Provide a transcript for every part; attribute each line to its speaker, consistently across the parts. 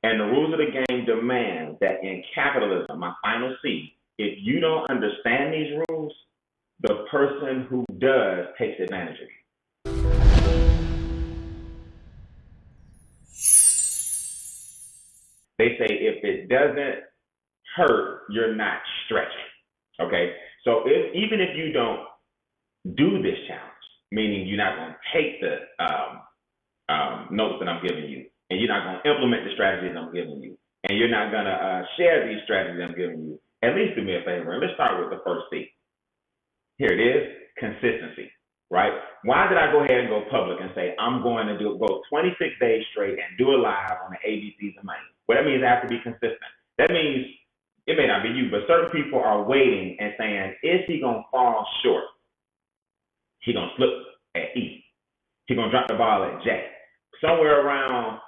Speaker 1: And the rules of the game demand that in capitalism, my final C, if you don't understand these rules, the person who does takes advantage of you. They say if it doesn't hurt, you're not stretching. Okay? So even if you don't do this challenge, meaning you're not going to take the notes that I'm giving you, and you're not going to implement the strategies I'm giving you, and you're not going to share these strategies I'm giving you, at least do me a favor, and let's start with the first C. Here it is, consistency, right? Why did I go ahead and go public and say I'm going to go 26 days straight and do a live on the ABCs of money? Well, that means I have to be consistent. That means it may not be you, but certain people are waiting and saying, is he going to fall short? He going to slip at E. He going to drop the ball at J. Somewhere around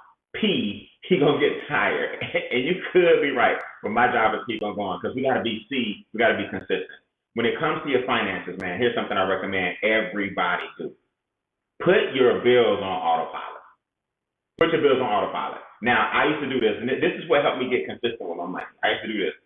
Speaker 1: P, he going to get tired. And you could be right, but my job is to keep on going because we got to be C, we got to be consistent. When it comes to your finances, man, here's something I recommend everybody do. Put your bills on autopilot. Put your bills on autopilot. Now, I used to do this, and this is what helped me get consistent with my money. I used to do this.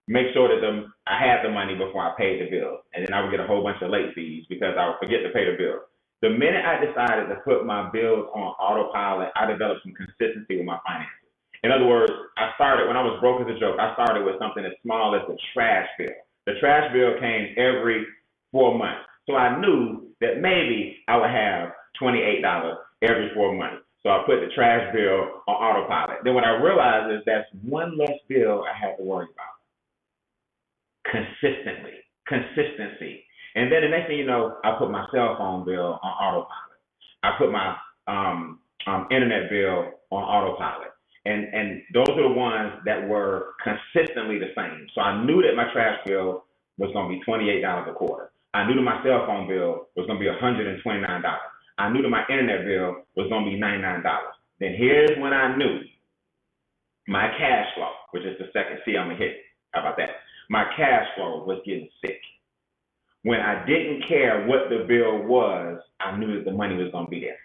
Speaker 1: Make sure that I had the money before I paid the bill, and then I would get a whole bunch of late fees because I would forget to pay the bill. The minute I decided to put my bills on autopilot, I developed some consistency with my finances. In other words, when I was broke as a joke, I started with something as small as the trash bill. The trash bill came every 4 months. So I knew that maybe I would have $28 every 4 months. So I put the trash bill on autopilot. Then what I realized is that's one less bill I had to worry about. Consistency. And then the next thing you know, I put my cell phone bill on autopilot. I put my internet bill on autopilot. And those are the ones that were consistently the same. So I knew that my trash bill was going to be $28 a quarter. I knew that my cell phone bill was going to be $129. I knew that my internet bill was going to be $99. Then here's when I knew my cash flow, which is the second C I'm going to hit. How about that? My cash flow was getting sick. When I didn't care what the bill was, I knew that the money was going to be there.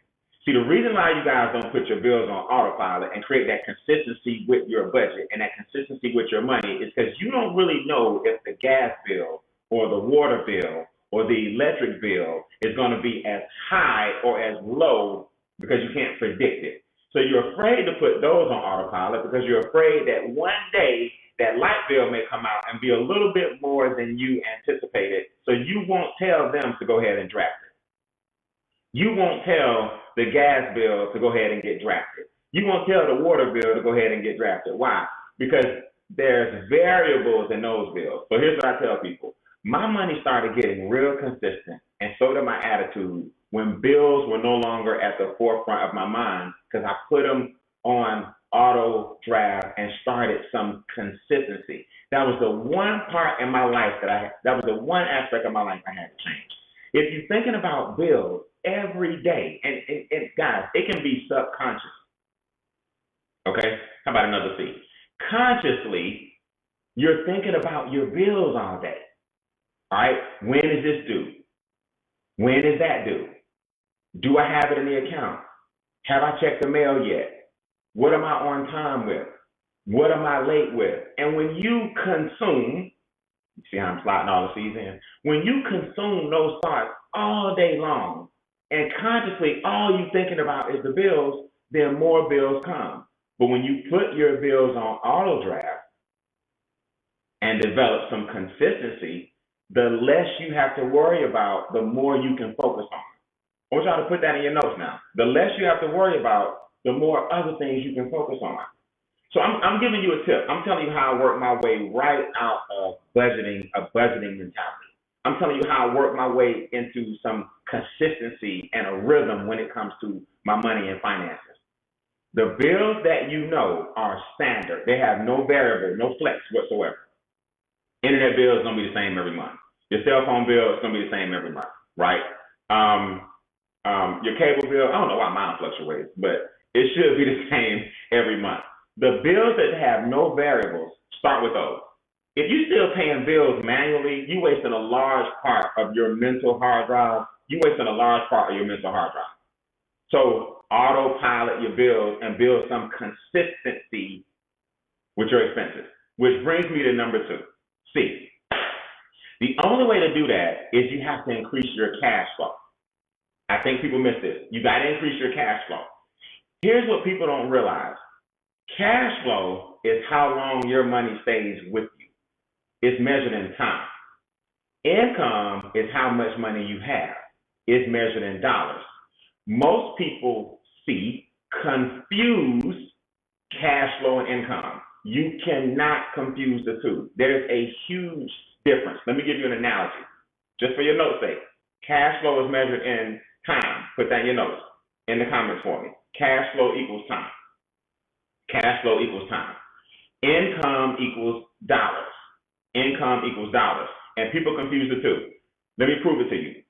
Speaker 1: See, the reason why you guys don't put your bills on autopilot and create that consistency with your budget and that consistency with your money is because you don't really know if the gas bill or the water bill or the electric bill is going to be as high or as low because you can't predict it. So you're afraid to put those on autopilot because you're afraid that one day that light bill may come out and be a little bit more than you anticipated, so you won't tell them to go ahead and draft it. You won't tell the gas bill to go ahead and get drafted. You won't tell the water bill to go ahead and get drafted. Why? Because there's variables in those bills. So here's what I tell people. My money started getting real consistent, and so did my attitude when bills were no longer at the forefront of my mind because I put them on auto draft and started some consistency. That was the one part in my life that was the one aspect of my life I had to change. If you're thinking about bills every day, and guys, it can be subconscious. Okay? How about another C? Consciously, you're thinking about your bills all day. All right? When is this due? When is that due? Do I have it in the account? Have I checked the mail yet? What am I on time with? What am I late with? And when you consume, you see how I'm sliding all the C's in? When you consume those thoughts all day long, and consciously all you thinking about is the bills, then more bills come. But when you put your bills on auto draft and develop some consistency, the less you have to worry about, the more you can focus on. I want y'all to put that in your notes now. The less you have to worry about, the more other things you can focus on. So I'm giving you a tip. I'm telling you how I work my way right out of a budgeting mentality. I'm telling you how I work my way into some consistency and a rhythm when it comes to my money and finances. The bills that you know are standard. They have no variable, no flex whatsoever. Internet bill is going to be the same every month. Your cell phone bill is going to be the same every month, right? Your cable bill, I don't know why mine fluctuates, but it should be the same every month. The bills that have no variables, start with those. If you're still paying bills manually, you're wasting a large part of your mental hard drive. So autopilot your bills and build some consistency with your expenses. Which brings me to number 2, C. The only way to do that is you have to increase your cash flow. I think people miss this. You got to increase your cash flow. Here's what people don't realize. Cash flow is how long your money stays with you. It's measured in time. Income is how much money you have. It's measured in dollars. Most people confuse cash flow and income. You cannot confuse the two. There's a huge difference. Let me give you an analogy, just for your notes' sake. Cash flow is measured in time. Put that in your notes, in the comments for me. Cash flow equals time. Cash flow equals time. Income equals dollars. Income equals dollars. And people confuse the two. Let me prove it to you.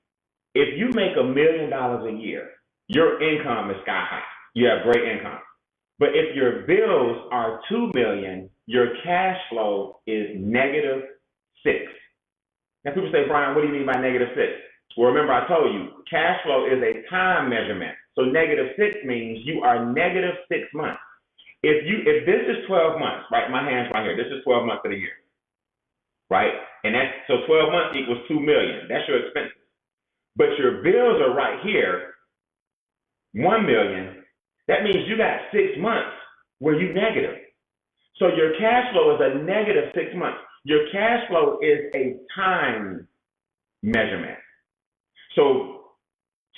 Speaker 1: If you make $1 million a year, your income is sky high. You have great income. But if your bills are $2 million, your cash flow is -6. Now people say, Brian, what do you mean by -6? Well, remember I told you, cash flow is a time measurement. So -6 means you are -6 months. If this is 12 months, right? My hand's right here. This is 12 months of the year, right? And so 12 months equals $2 million. That's your expenses. But your bills are right here, $1 million. That means you got 6 months where you negative. So your cash flow is a -6 months. Your cash flow is a time measurement. So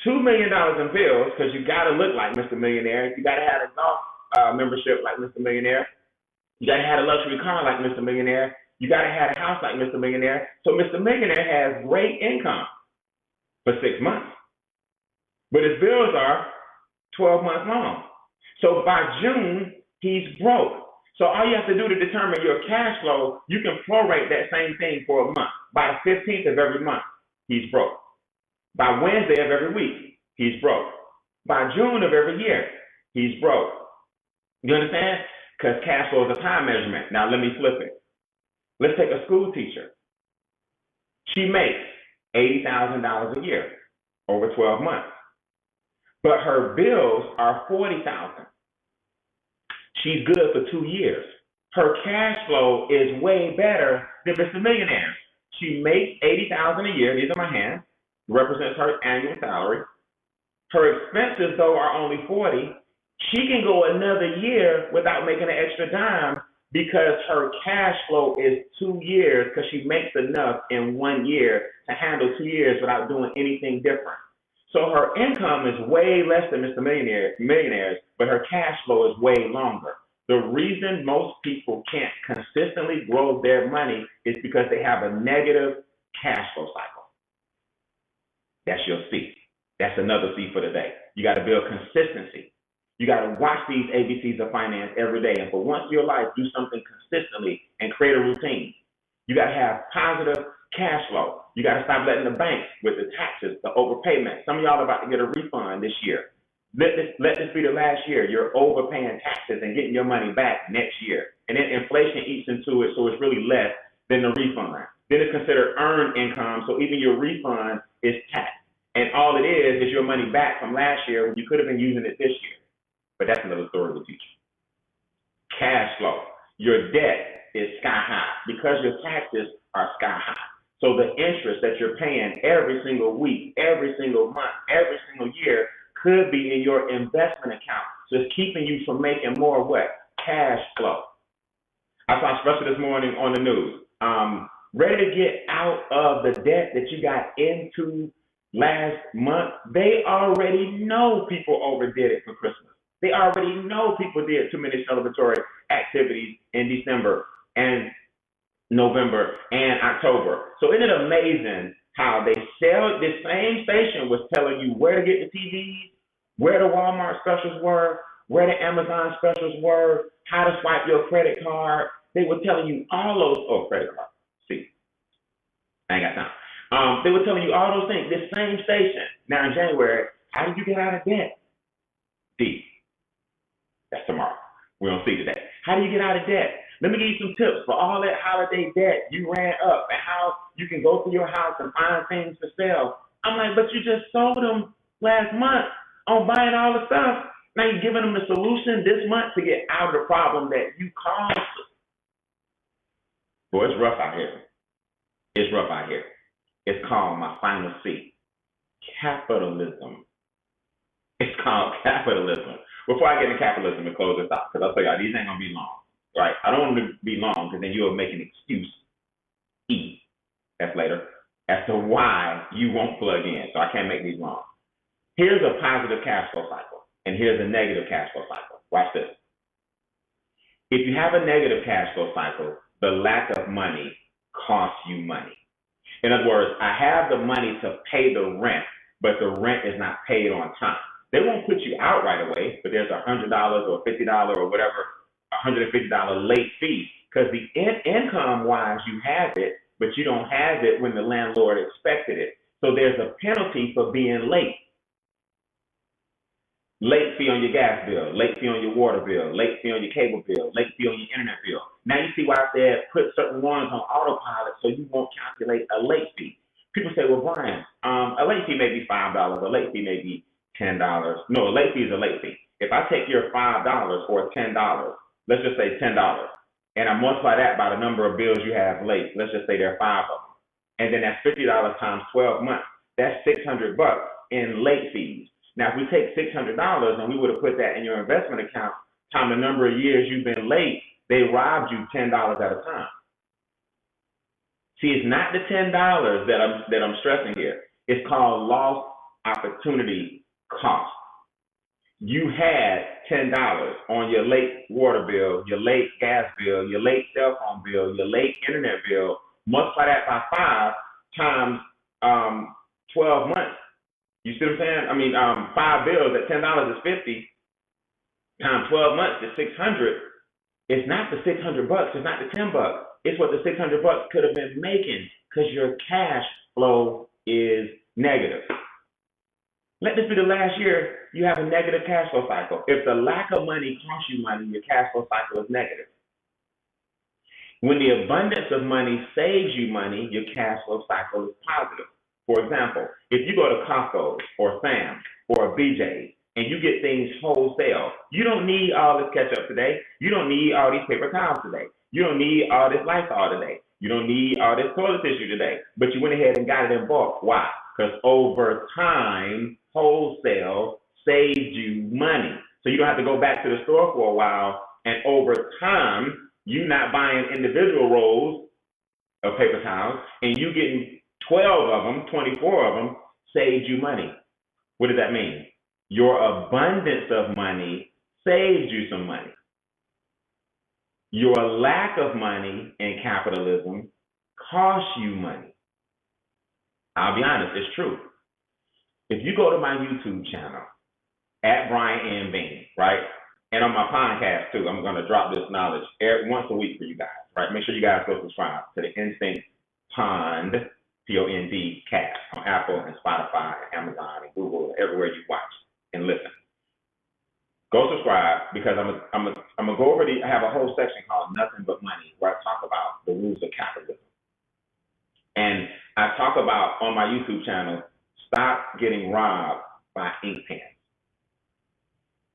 Speaker 1: $2 million in bills, because you got to look like Mr. Millionaire. You got to have a golf membership like Mr. Millionaire. You got to have a luxury car like Mr. Millionaire. You got to have a house like Mr. Millionaire. So Mr. Millionaire has great income for 6 months. But his bills are 12 months long. So by June, he's broke. So all you have to do to determine your cash flow, you can prorate that same thing for a month. By the 15th of every month, he's broke. By Wednesday of every week, he's broke. By June of every year, he's broke. You understand? Because cash flow is a time measurement. Now let me flip it. Let's take a school teacher. She makes $80,000 a year over 12 months. But her bills are $40,000. She's good for 2 years. Her cash flow is way better than Mr. Millionaire. She makes $80,000 a year. These are my hands. Represents her annual salary. Her expenses, though, are only $40,000. She can go another year without making an extra dime because her cash flow is 2 years, because she makes enough in 1 year to handle 2 years without doing anything different. So her income is way less than Mr. Millionaire's, but her cash flow is way longer. The reason most people can't consistently grow their money is because they have a negative cash flow cycle. That's your C. That's another C for the day. You got to build consistency. You got to watch these ABCs of finance every day. And for once in your life, do something consistently and create a routine. You got to have positive cash flow. You got to stop letting the banks with the taxes, the overpayment. Some of y'all are about to get a refund this year. Let this be the last year. You're overpaying taxes and getting your money back next year. And then inflation eats into it, so it's really less than the refund. Then it's considered earned income, so even your refund is taxed. And all it is your money back from last year when you could have been using it this year. But that's another story we'll teach you. Cash flow. Your debt is sky high because your taxes are sky high. So the interest that you're paying every single week, every single month, every single year could be in your investment account. So it's keeping you from making more what? Cash flow. I saw a special this morning on the news. Ready to get out of the debt that you got into last month. They already know people overdid it for Christmas. They already know people did too many celebratory activities in December and November and October. So isn't it amazing how they sell, this same station was telling you where to get the TVs, where the Walmart specials were, where the Amazon specials were, how to swipe your credit card. They were telling you all those, credit card. See, I ain't got time. They were telling you all those things, this same station. Now in January, how did you get out of debt? D. That's tomorrow. We don't see today. How do you get out of debt? Let me give you some tips for all that holiday debt you ran up and how you can go through your house and find things to sell. I'm like, but you just sold them last month on buying all the stuff. Now you're giving them the solution this month to get out of the problem that you caused. Boy, it's rough out here. It's rough out here. It's called my final C, capitalism. It's called capitalism. Before I get into capitalism and close this out, because I'll tell you, these ain't going to be long, right? I don't want them to be long because then you'll make an excuse, E, that's later, as to why you won't plug in. So I can't make these long. Here's a positive cash flow cycle, and here's a negative cash flow cycle. Watch this. If you have a negative cash flow cycle, the lack of money costs you money. In other words, I have the money to pay the rent, but the rent is not paid on time. They won't put you out right away, but there's $100 or $50 or whatever, $150 late fee, because the income-wise you have it, but you don't have it when the landlord expected it. So there's a penalty for being late. Late fee on your gas bill, late fee on your water bill, late fee on your cable bill, late fee on your internet bill. Now you see why I said put certain ones on autopilot so you won't calculate a late fee. People say, well, Brian, a late fee may be $5, a late fee may be $10. No, a late fee is a late fee. If I take your $5 or $10, let's just say $10, and I multiply that by the number of bills you have late, let's just say there are 5 of them, and then that's $50 times 12 months. That's $600 in late fees. Now, if we take $600 and we would have put that in your investment account, time the number of years you've been late, they robbed you $10 at a time. See, it's not the $10 that I'm stressing here. It's called lost opportunity cost. You had $10 on your late water bill, your late gas bill, your late cell phone bill, your late internet bill. Multiply that by 5 times 12 months. You see what I'm saying? I mean, 5 bills at $10 is $50 times 12 months is $600. It's not the $600. It's not the $10. It's what the $600 could have been making because your cash flow is negative. Let this be the last year you have a negative cash flow cycle. If the lack of money costs you money, your cash flow cycle is negative. When the abundance of money saves you money, your cash flow cycle is positive. For example, if you go to Costco or Sam's or BJ's and you get things wholesale, you don't need all this ketchup today. You don't need all these paper towels today. You don't need all this Lysol today. You don't need all this toilet tissue today. But you went ahead and got it in bulk. Why? Because over time, wholesale saves you money. So you don't have to go back to the store for a while. And over time, you're not buying individual rolls of paper towels and you getting 12 of them, 24 of them, saved you money. What does that mean? Your abundance of money saves you some money. Your lack of money in capitalism costs you money. I'll be honest, it's true. If you go to my YouTube channel, at Brian N. Beane, right? And on my podcast too, I'm going to drop this knowledge once a week for you guys, right? Make sure you guys go subscribe to the Instincts PONDCast on Apple and Spotify and Amazon and Google, everywhere you watch and listen. Go subscribe because I'm gonna go over I have a whole section called Nothing But Money where I talk about the rules of capitalism. And I talk about on my YouTube channel, stop getting robbed by ink pens.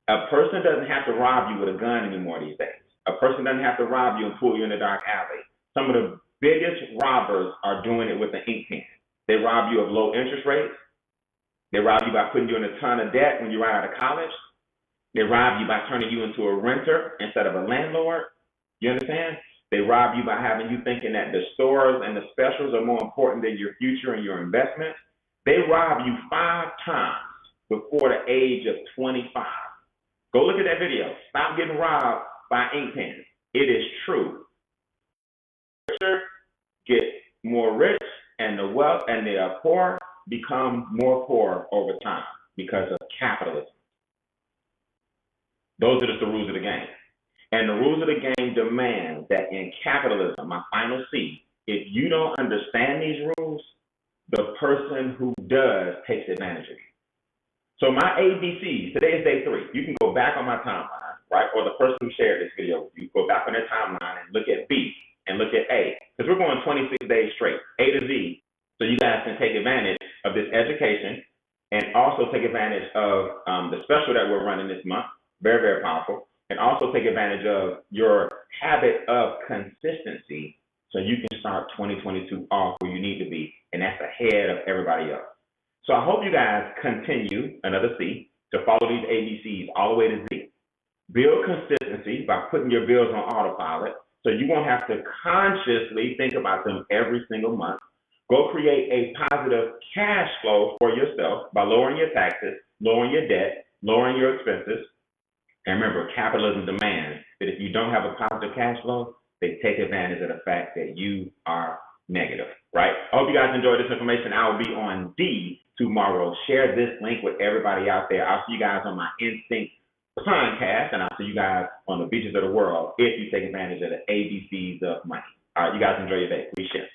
Speaker 1: A person doesn't have to rob you with a gun anymore these days. A person doesn't have to rob you and pull you in a dark alley. Some of the biggest robbers are doing it with an ink pen. They rob you of low interest rates. They rob you by putting you in a ton of debt when you're right out of college. They rob you by turning you into a renter instead of a landlord. You understand? They rob you by having you thinking that the stores and the specials are more important than your future and your investment. They rob you 5 times before the age of 25. Go look at that video. Stop getting robbed by ink pens. It is true. Richer get more rich, and the wealth and the poor become more poor over time because of capitalism. Those are just the rules of the game. And the rules of the game demand that in capitalism, my final C, if you don't understand these rules, the person who does takes advantage of you. So my ABCs, today is day 3. You can go back on my timeline, right? Or the person who shared this video with you, go back on their timeline and look at B and look at A. Because we're going 26 days straight, A to Z. So you guys can take advantage of this education and also take advantage of the special that we're running this month. Very, very powerful. And also take advantage of your habit of consistency so you can start 2022 off where you need to be, and that's ahead of everybody else. So I hope you guys continue, another C, to follow these ABCs all the way to Z. Build consistency by putting your bills on autopilot so you won't have to consciously think about them every single month. Go create a positive cash flow for yourself by lowering your taxes, lowering your debt, lowering your expenses. And remember, capitalism demands that if you don't have a positive cash flow, they take advantage of the fact that you are negative, right? I hope you guys enjoyed this information. I will be on D tomorrow. Share this link with everybody out there. I'll see you guys on my Instincts PONDCast, and I'll see you guys on the beaches of the world if you take advantage of the ABCs of money. All right, you guys enjoy your day. We share.